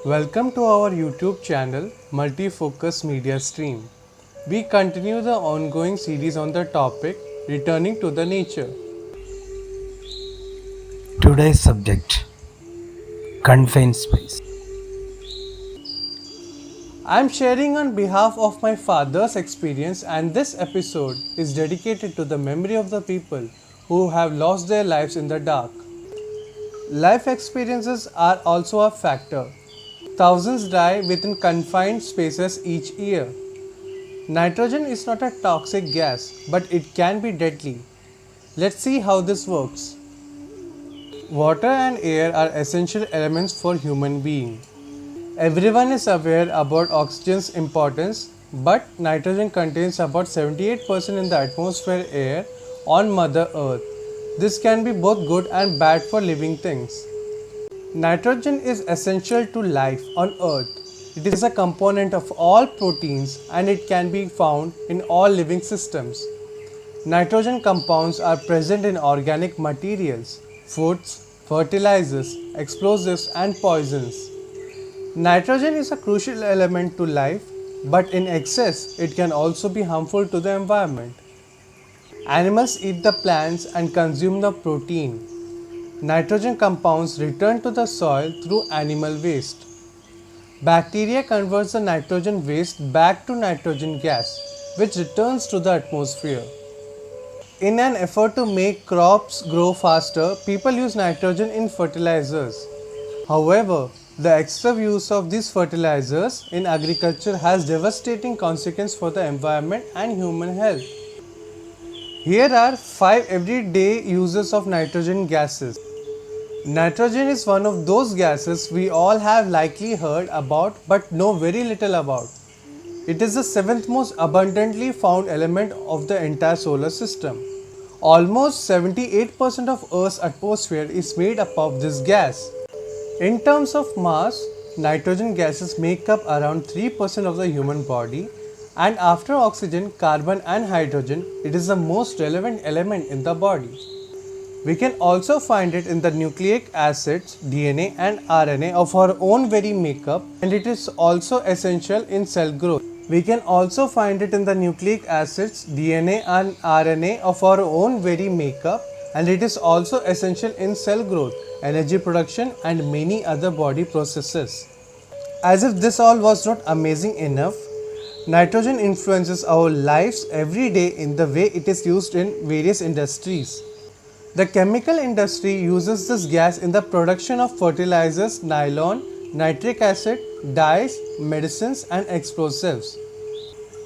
Welcome to our YouTube channel Multifocus Media Stream. We continue the ongoing series on the topic Returning to the Nature. Today's subject: confined space. I am sharing on behalf of my father's experience, and this episode is dedicated to the memory of the people who have lost their lives in the dark. Life experiences are also a factor. Thousands die within confined spaces each year. Nitrogen is not a toxic gas, but it can be deadly. Let's see how this works. Water and air are essential elements for human being. Everyone is aware about oxygen's importance, but nitrogen contains about 78% in the atmosphere air on Mother Earth. This can be both good and bad for living things. Nitrogen is essential to life on Earth. It is a component of all proteins and it can be found in all living systems. Nitrogen compounds are present in organic materials, foods, fertilizers, explosives, and poisons. Nitrogen is a crucial element to life, but in excess, it can also be harmful to the environment. Animals eat the plants and consume the protein. Nitrogen compounds return to the soil through animal waste. Bacteria converts the nitrogen waste back to nitrogen gas, which returns to the atmosphere. In an effort to make crops grow faster, people use nitrogen in fertilizers. However, the excessive use of these fertilizers in agriculture has devastating consequences for the environment and human health. Here are 5 everyday uses of nitrogen gases. Nitrogen is one of those gases we all have likely heard about but know very little about. It is the 7th most abundantly found element of the entire solar system. Almost 78% of Earth's atmosphere is made up of this gas. In terms of mass, nitrogen gases make up around 3% of the human body, and after oxygen, carbon and hydrogen, it is the most relevant element in the body. We can also find it in the nucleic acids, DNA and RNA of our own very makeup, and it is also essential in cell growth. We can also find it in the nucleic acids, DNA and RNA of our own very makeup, and it is also essential in cell growth, energy production and many other body processes. As if this all was not amazing enough, nitrogen influences our lives every day in the way it is used in various industries. The chemical industry uses this gas in the production of fertilizers, nylon, nitric acid, dyes, medicines and explosives.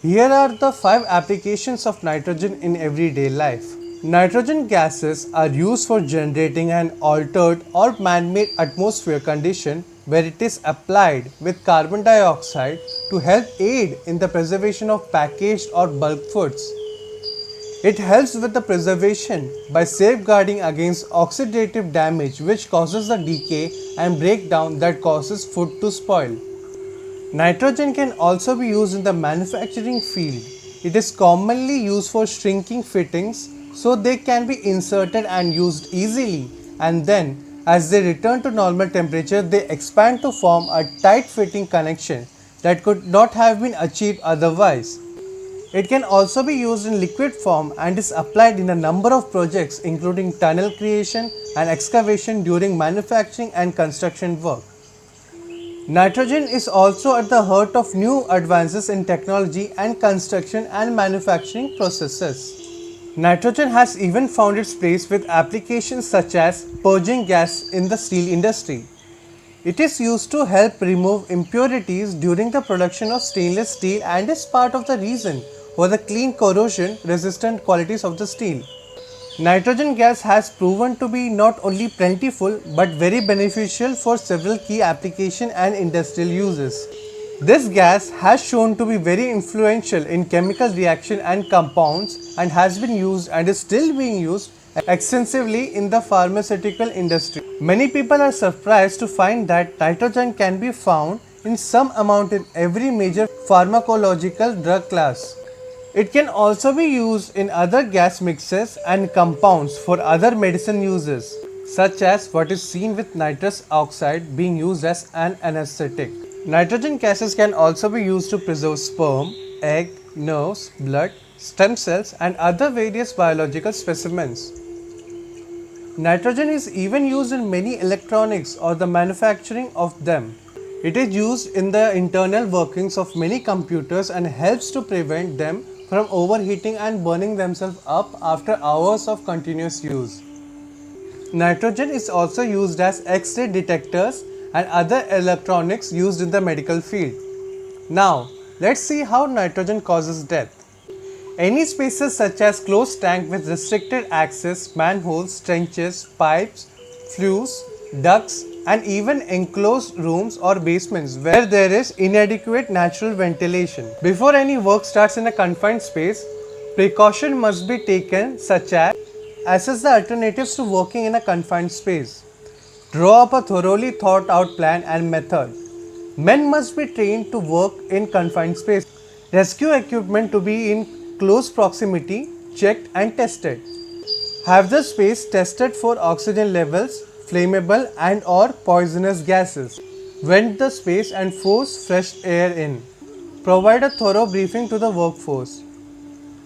Here are the 5 applications of nitrogen in everyday life. Nitrogen gases are used for generating an altered or man-made atmosphere condition where it is applied with carbon dioxide to help aid in the preservation of packaged or bulk foods. It helps with the preservation by safeguarding against oxidative damage which causes the decay and breakdown that causes food to spoil. Nitrogen can also be used in the manufacturing field. It is commonly used for shrinking fittings so they can be inserted and used easily, and then as they return to normal temperature they expand to form a tight fitting connection that could not have been achieved otherwise. It can also be used in liquid form and is applied in a number of projects including tunnel creation and excavation during manufacturing and construction work. Nitrogen is also at the heart of new advances in technology and construction and manufacturing processes. Nitrogen has even found its place with applications such as purging gas in the steel industry. It is used to help remove impurities during the production of stainless steel and is part of the reason for the clean corrosion resistant qualities of the steel. Nitrogen gas has proven to be not only plentiful but very beneficial for several key application and industrial uses. This gas has shown to be very influential in chemical reaction and compounds and has been used and is still being used extensively in the pharmaceutical industry. Many people are surprised to find that nitrogen can be found in some amount in every major pharmacological drug class. It can also be used in other gas mixes and compounds for other medicine uses. such as what is seen with nitrous oxide being used as an anesthetic. Nitrogen gases can also be used to preserve sperm, egg, nerves, blood, stem cells, and other various biological specimens. Nitrogen is even used in many electronics or the manufacturing of them. It is used in the internal workings of many computers and helps to prevent them from overheating and burning themselves up after hours of continuous use. Nitrogen is also used as X-ray detectors and other electronics used in the medical field. Now, let's see how nitrogen causes death. Any spaces such as closed tank with restricted access, manholes, trenches, pipes, flues, ducts, and even enclosed rooms or basements where there is inadequate natural ventilation. Before any work starts in a confined space, precaution must be taken such as assess the alternatives to working in a confined space. Draw up a thoroughly thought out plan and method. Men must be trained to work in confined space. Rescue equipment to be in close proximity, checked and tested. Have the space tested for oxygen levels, flammable and or poisonous gases. Vent the space and force fresh air in. Provide a thorough briefing to the workforce.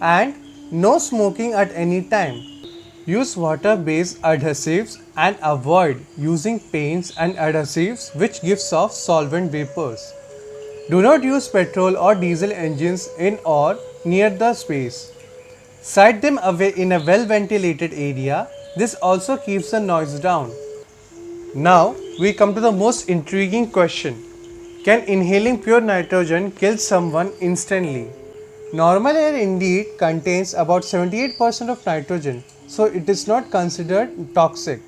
And no smoking at any time. Use water-based adhesives and avoid using paints and adhesives which gives off solvent vapors. Do not use petrol or diesel engines in or near the space. Site them away in a well-ventilated area. This also keeps the noise down. Now we come to the most intriguing question. Can inhaling pure nitrogen kill someone instantly? Normal air indeed contains about 78% of nitrogen, so it is not considered toxic.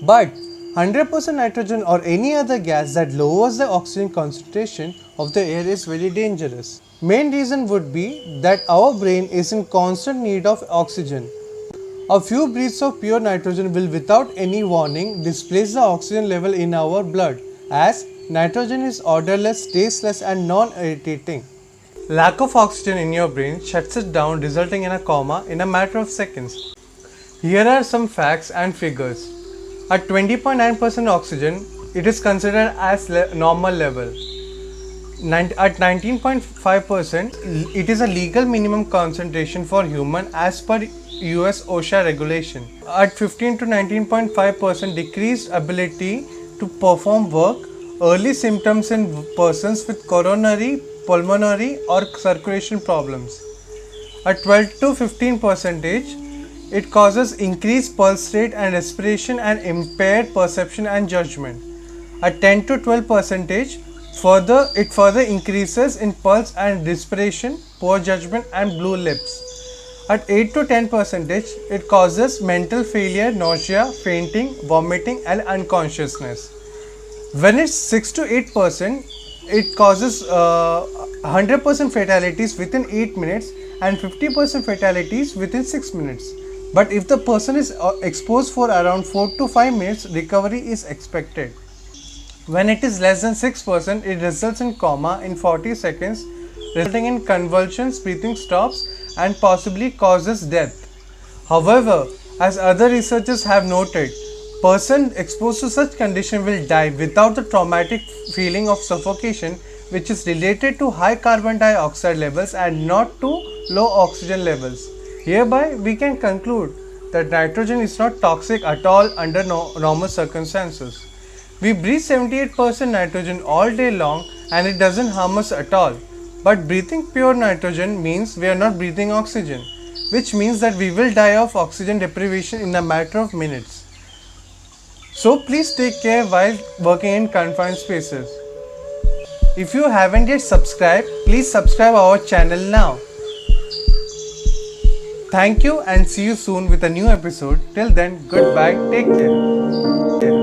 But 100% nitrogen or any other gas that lowers the oxygen concentration of the air is very dangerous. Main reason would be that our brain is in constant need of oxygen. A few breaths of pure nitrogen will without any warning displace the oxygen level in our blood, as nitrogen is odorless, tasteless and non-irritating. Lack of oxygen in your brain shuts it down, resulting in a coma in a matter of seconds. Here are some facts and figures. At 20.9% oxygen, it is considered as normal level. At 19.5%, it is a legal minimum concentration for human as per US OSHA regulation. At 15 to 19.5%, decreased ability to perform work, early symptoms in persons with coronary, pulmonary or circulation problems. At 12 to 15%, it causes increased pulse rate and respiration and impaired perception and judgment. At 10 to 12%, it further increases in pulse and respiration, poor judgment and blue lips. At 8 to 10%, it causes mental failure, nausea, fainting, vomiting and unconsciousness. When it's 6 to 8%, it causes 100% fatalities within 8 minutes and 50% fatalities within 6 minutes. But if the person is exposed for around 4 to 5 minutes, recovery is expected. When it is less than 6%, it results in coma in 40 seconds, resulting in convulsions, breathing stops, and possibly causes death. However, as other researchers have noted, person exposed to such condition will die without the traumatic feeling of suffocation, which is related to high carbon dioxide levels and not to low oxygen levels. Hereby, we can conclude that nitrogen is not toxic at all under normal circumstances. We breathe 78% nitrogen all day long and it doesn't harm us at all. But breathing pure nitrogen means we are not breathing oxygen, which means that we will die of oxygen deprivation in a matter of minutes. So please take care while working in confined spaces. If you haven't yet subscribed, please subscribe our channel now. Thank you and see you soon with a new episode. Till then, goodbye, take care.